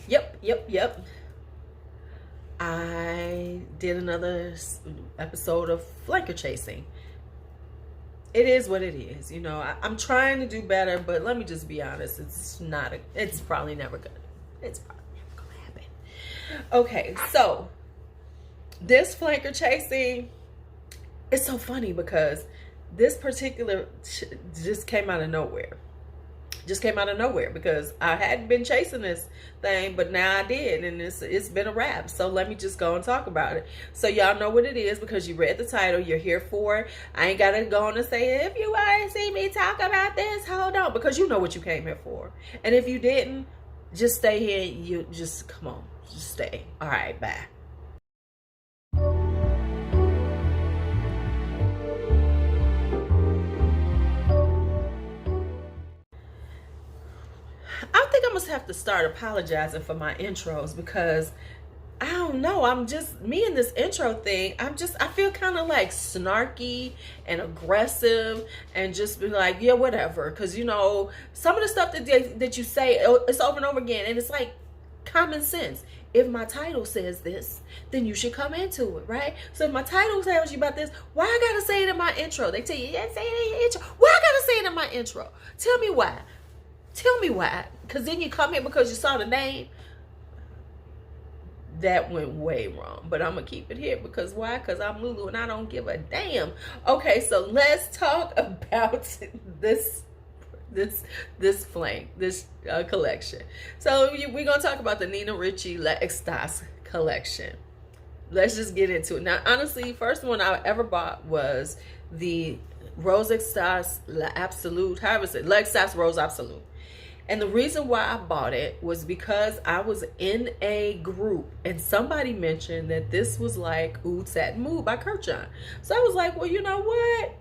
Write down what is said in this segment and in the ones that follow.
Yep. I did another episode of flanker chasing. It is what it is. You know, I'm trying to do better, but let me just be honest. It's probably never gonna, it's probably never gonna happen. Okay, so this flanker chasing, it's so funny because this particular just came out of nowhere. Because I hadn't been chasing this thing, but now I did, and it's been a wrap. So let me just go and talk about it. So y'all know what it is because you read the title. You're here for it. I ain't gotta go on and say, if you want to see me talk about this, hold on, because you know what you came here for. And if you didn't, just stay here. You just come on, just stay. All right, bye. I think I must have to start apologizing for my intros because I don't know. I'm just me in this intro thing. I feel kind of like snarky and aggressive and just be like, yeah, whatever. Because, you know, some of the stuff that you say, it's over and over again. And it's like common sense. If my title says this, then you should come into it, right? So if my title tells you about this, why I gotta say it in my intro? They tell you, yeah, say it in your intro. Why I gotta say it in my intro? Tell me why. Tell me why. Because then you come here because you saw the name. That went way wrong. But I'm going to keep it here. Because why? Because I'm Lulu and I don't give a damn. Okay, so let's talk about this collection. So we're going to talk about the Nina Ricci L'Extase collection. Let's just get into it. Now, honestly, first one I ever bought was the Rose Extase L'Absolute. However it's L'Extase Rose Absolute. And the reason why I bought it was because I was in a group and somebody mentioned that this was like Oud Satin Mood by Kirkjan. So I was like, well, you know what?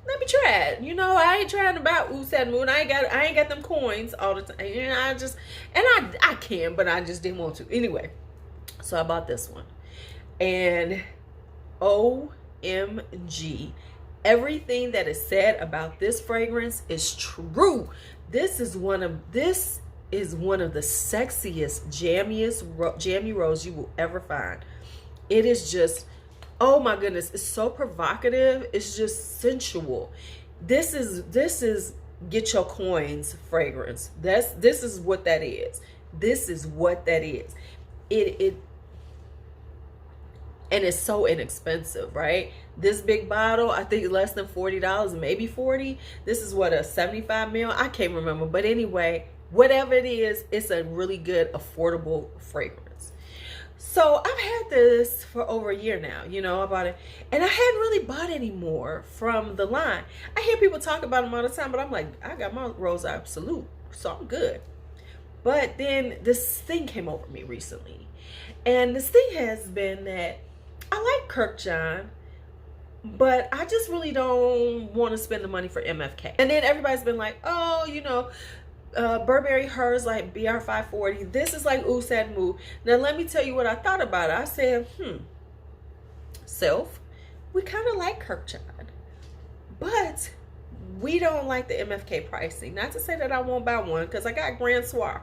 Let me try it. You know, I ain't trying to buy Oud Satin Mood. I ain't got them coins all the time. You know, I can, but I just didn't want to. Anyway, so I bought this one. And OMG, everything that is said about this fragrance is true. This is one of the sexiest, jammy rose you will ever find. It is just, oh my goodness, it's so provocative. It's just sensual. This is get your coins fragrance. This is what that is. This is what that is. And it's so inexpensive, right? This big bottle, I think less than $40, maybe 40. This is what, a 75 ml? I can't remember. But anyway, whatever it is, it's a really good, affordable fragrance. So I've had this for over a year now, you know, I bought it. And I hadn't really bought any more from the line. I hear people talk about them all the time, but I'm like, I got my Rose Absolute, so I'm good. But then this thing came over me recently. And this thing has been that I like Kirkjan, but I just really don't want to spend the money for MFK. And then everybody's been like, oh, you know, Burberry Hers like BR540. This is like Oud Satin Mood. Now, let me tell you what I thought about it. I said, self, we kind of like Kirkjan, but we don't like the MFK pricing. Not to say that I won't buy one because I got Grand Soir.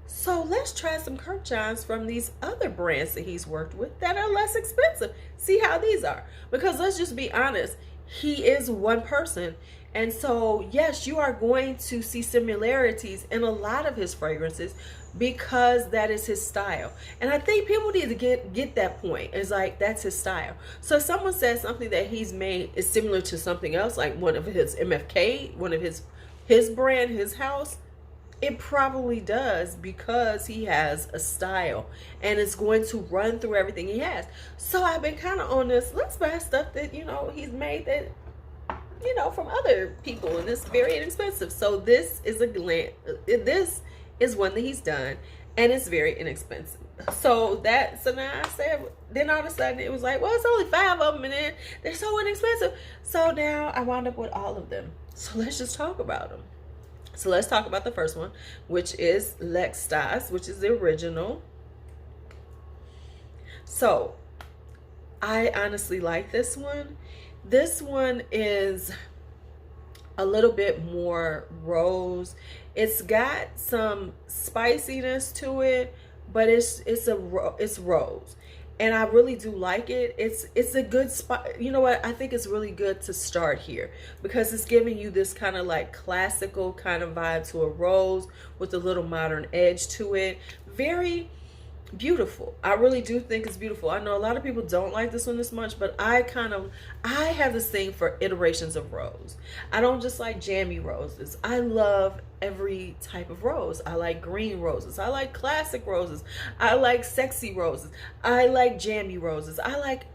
So let's try some Kirkjans from these other brands that he's worked with that are less expensive. See how these are. Because let's just be honest, he is one person. And so, yes, you are going to see similarities in a lot of his fragrances because that is his style. And I think people need to get that point. It's like, that's his style. So if someone says something that he's made is similar to something else, like one of his MFK, one of his brand, his house, it probably does because he has a style and it's going to run through everything he has. So I've been kind of on this, let's buy stuff that, you know, he's made that, you know, from other people, and it's very inexpensive. So this is this is one that he's done and it's very inexpensive. So now I said, then all of a sudden it was like, well, it's only 5 of them and then they're so inexpensive. So now I wound up with all of them. So let's just talk about them. So let's talk about the first one, which is LExtase, which is the original. So I honestly like this one. This one is, a little bit more rose. It's got some spiciness to it, but it's rose, and I really do like it. It's a good spot. You know what? I think it's really good to start here because it's giving you this kind of like classical kind of vibe to a rose with a little modern edge to it. Very beautiful. I really do think it's beautiful. I know a lot of people don't like this one this much, but I have this thing for iterations of rose. I don't just like jammy roses. I love every type of rose. I like green roses. I like classic roses. I like sexy roses. I like jammy roses. I like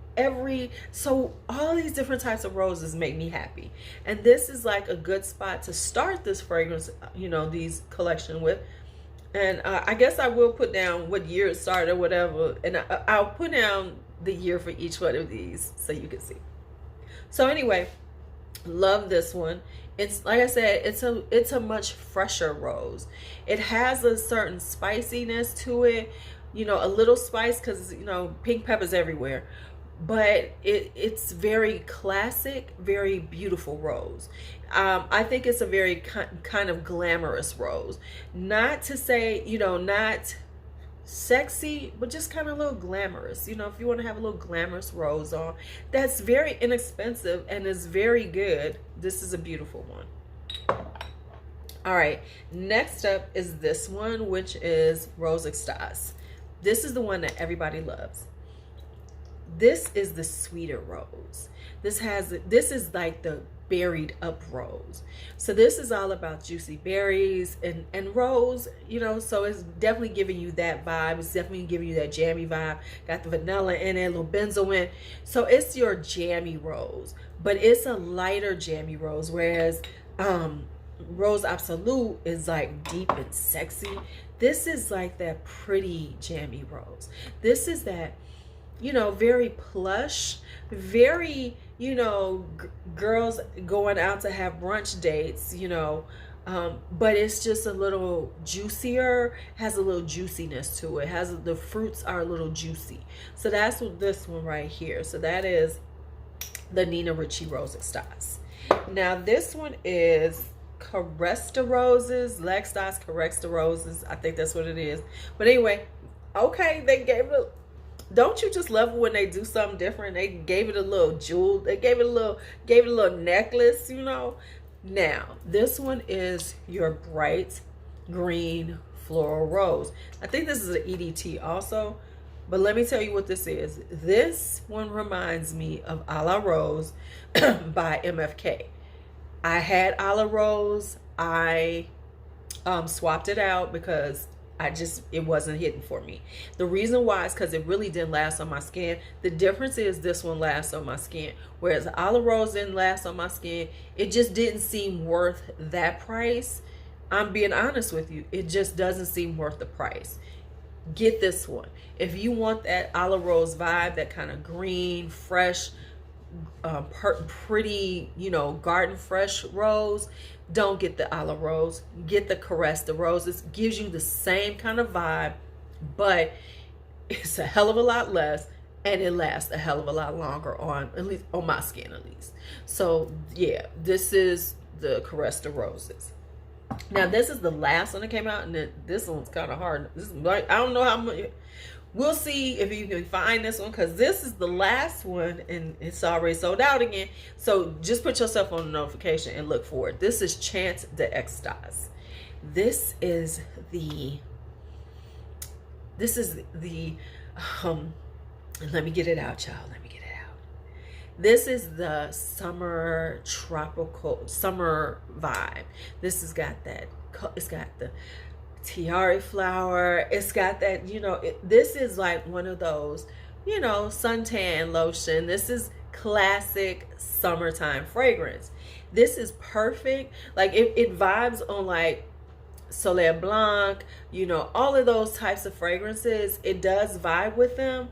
so all these different types of roses make me happy. And this is like a good spot to start this fragrance, these collection with. And I guess I will put down what year it started or whatever. And I'll put down the year for each one of these so you can see. So anyway, love this one. It's like I said, it's a much fresher rose. It has a certain spiciness to it, a little spice because, pink pepper's everywhere. But it's very classic, very beautiful rose. I think it's a very kind of glamorous rose. Not to say, not sexy, but just kind of a little glamorous. If you want to have a little glamorous rose on, that's very inexpensive and is very good. This is a beautiful one. All right, next up is this one, which is LExtase. This is the one that everybody loves. This is the sweeter rose. This is like the berried up rose. So this is all about juicy berries and rose, so it's definitely giving you that vibe. It's definitely giving you that jammy vibe. Got the vanilla in it, a little benzoin. So it's your jammy rose, but it's a lighter jammy rose, whereas Rose Absolute is like deep and sexy. This is like that pretty jammy rose. This is that very plush, very, girls going out to have brunch dates, but it's just a little juicier, has a little juiciness to it, the fruits are a little juicy. So that's what this one right here. So that is the Nina Ricci LExtase. Now this one is Caress the Roses, LExtase Caress the Roses. I think that's what it is. But anyway, okay, they gave it don't you just love it when they do something different? They gave it a little jewel. They gave it a little necklace, Now, this one is your bright green floral rose. I think this is an EDT also, but let me tell you what this is. This one reminds me of A La Rose by MFK. I had A La Rose. I swapped it out because it wasn't hitting for me. The reason why is because it really didn't last on my skin. The difference is this one lasts on my skin, whereas the A La Rose didn't last on my skin. It just didn't seem worth that price. I'm being honest with you. It just doesn't seem worth the price. Get this one. If you want that A La Rose vibe, that kind of green, fresh, pretty, garden fresh rose, don't get the A La Rose. Get the Caress the Rose. It gives you the same kind of vibe, but it's a hell of a lot less, and it lasts a hell of a lot longer at least on my skin at least. So yeah, this is the Caress the Roses. Now this is the last one that came out, and this one's kind of hard. This is like, I don't know how much. We'll see if you can find this one, because this is the last one and it's already sold out again. So just put yourself on a notification and look for it. This is Chant d'Extase. This is the let me get it out, y'all. Let me get it out. This is the summer vibe. This has got that, it's got the tiara flower. It's got that, this is like one of those, suntan lotion. This is classic summertime fragrance. This is perfect. Like it vibes on like Soleil Blanc, all of those types of fragrances. It does vibe with them,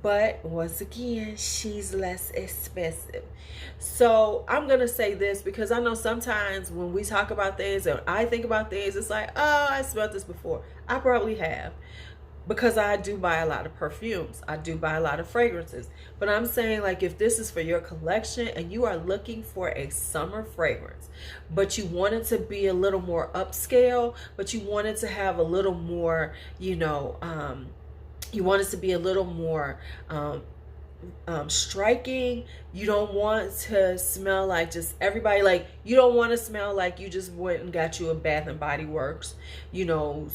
but once again, she's less expensive. So I'm going to say this because I know sometimes when we talk about things and I think about things, it's like, oh, I smelled this before. I probably have. because I do buy a lot of perfumes. I do buy a lot of fragrances. But I'm saying, like, if this is for your collection and you are looking for a summer fragrance, but you want it to be a little more upscale, but you want it to have a little more, you know, you want it to be a little more striking. You don't want to smell like just everybody, like, you don't want to smell like you just went and got you a Bath and Body Works, you know,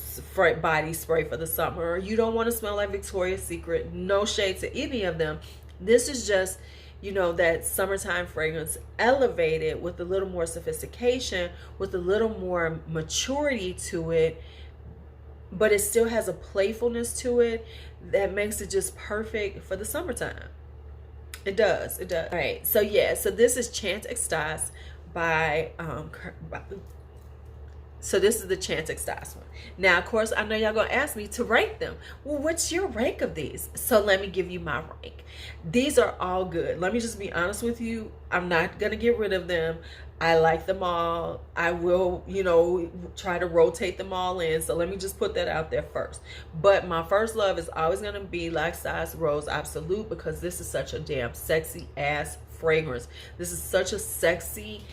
body spray for the summer. You don't want to smell like Victoria's Secret. No shade to any of them. This is just, you know, that summertime fragrance elevated with a little more sophistication, with a little more maturity to it, but it still has a playfulness to it that makes it just perfect for the summertime. It does. It does. All right. So yeah. So this is LExtase by so this is the LExtase one. Now, of course, I know y'all gonna ask me to rank them. Well, what's your rank of these? So let me give you my rank. These are all good. Let me just be honest with you. I'm not gonna get rid of them. I like them all. I will, you know, try to rotate them all in. So let me just put that out there first. But my first love is always going to be LExtase Rose Absolute, because this is such a damn sexy ass fragrance. This is such a sexy,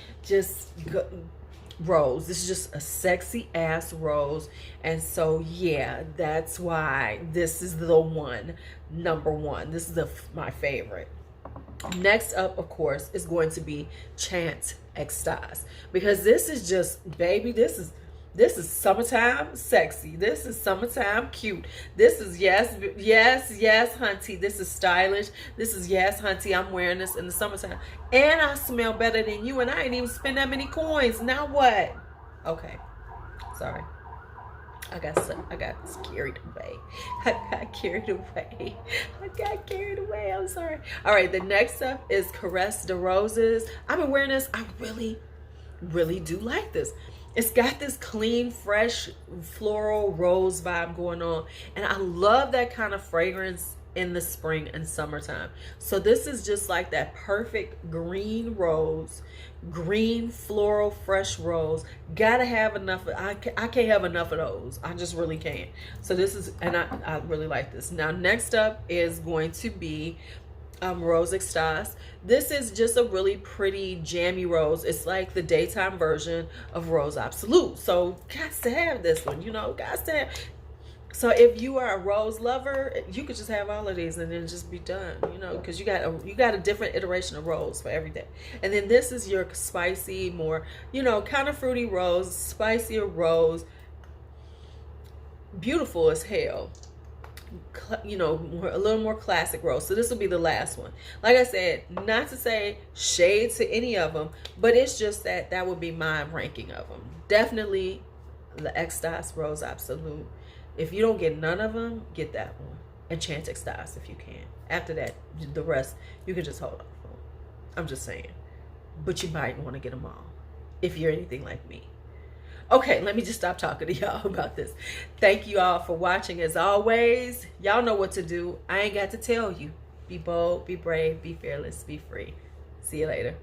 rose. This is just a sexy ass rose. And so, yeah, that's why this is the one, number one. This is my favorite. Next up, of course, is going to be LExtase, because this is just, baby, this is summertime sexy. This is summertime cute. This is yes, hunty. This is stylish. This is yes, hunty. I'm wearing this in the summertime, and I smell better than you, and I ain't even spend that many coins. Now what? Okay, sorry. I got carried away. I got carried away. I'm sorry. All right, the next up is Caresse de Roses. I've been wearing this. I really do like this. It's got this clean, fresh, floral rose vibe going on. And I love that kind of fragrance in the spring and summertime. So this is just like that perfect green rose, green floral fresh rose. Gotta have enough. I can't have enough of those. I just really can't. So this is, and I really like this. Now next up is going to be Rose Extase. This is just a really pretty jammy rose. It's like the daytime version of Rose Absolute. So got to have this one, you know, got to have. So if you are a rose lover, you could just have all of these and then just be done, you know, because you got a different iteration of rose for every day. And then this is your spicy, more, you know, kind of fruity rose, spicier rose, beautiful as hell, you know, a little more classic rose. So this will be the last one. Like I said, not to say shade to any of them, but it's just that would be my ranking of them. Definitely the LExtase Rose Absolute. If you don't get none of them, get that one. And LExtase if you can. After that, the rest, you can just hold on. I'm just saying. But you might want to get them all if you're anything like me. Okay, let me just stop talking to y'all about this. Thank you all for watching. As always, y'all know what to do. I ain't got to tell you. Be bold, be brave, be fearless, be free. See you later.